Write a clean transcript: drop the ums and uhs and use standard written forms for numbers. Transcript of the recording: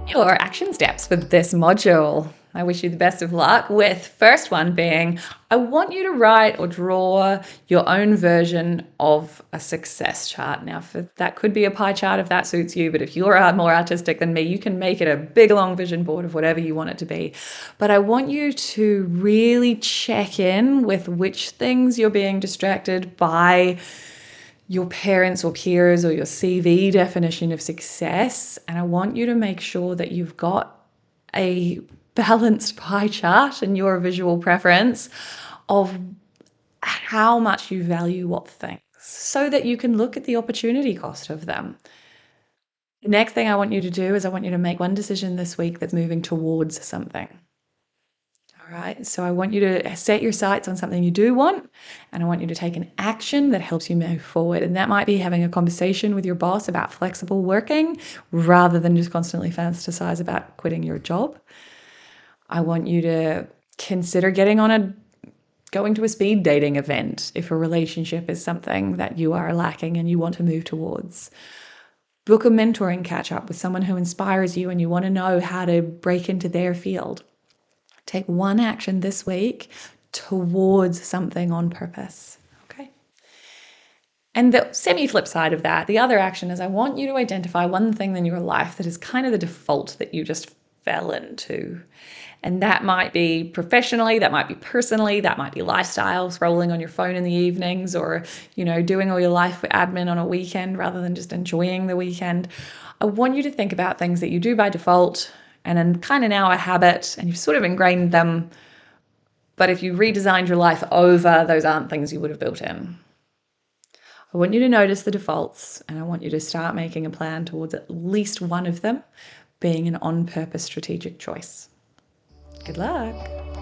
your action steps for this module. I wish you the best of luck with first one being, I want you to write or draw your own version of a success chart. Now, that could be a pie chart if that suits you, but if you're more artistic than me, you can make it a big, long vision board of whatever you want it to be. But I want you to really check in with which things you're being distracted by your parents or peers or your CV definition of success. And I want you to make sure that you've got a balanced pie chart and your visual preference of how much you value what things so that you can look at the opportunity cost of them. The next thing I want you to do is I want you to make one decision this week that's moving towards something. All right, so I want you to set your sights on something you do want, and I want you to take an action that helps you move forward. And that might be having a conversation with your boss about flexible working rather than just constantly fantasize about quitting your job. I want you to consider going to a speed dating event if a relationship is something that you are lacking and you want to move towards. Book a mentoring catch up with someone who inspires you and you want to know how to break into their field. Take one action this week towards something on purpose, okay? And the semi-flip side of that, the other action is I want you to identify one thing in your life that is kind of the default that you just fell into. And that might be professionally, that might be personally, that might be lifestyle, scrolling on your phone in the evenings or, doing all your life admin on a weekend rather than just enjoying the weekend. I want you to think about things that you do by default and then kind of now a habit and you've sort of ingrained them. But if you redesigned your life over, those aren't things you would have built in. I want you to notice the defaults and I want you to start making a plan towards at least one of them being an on-purpose strategic choice. Good luck.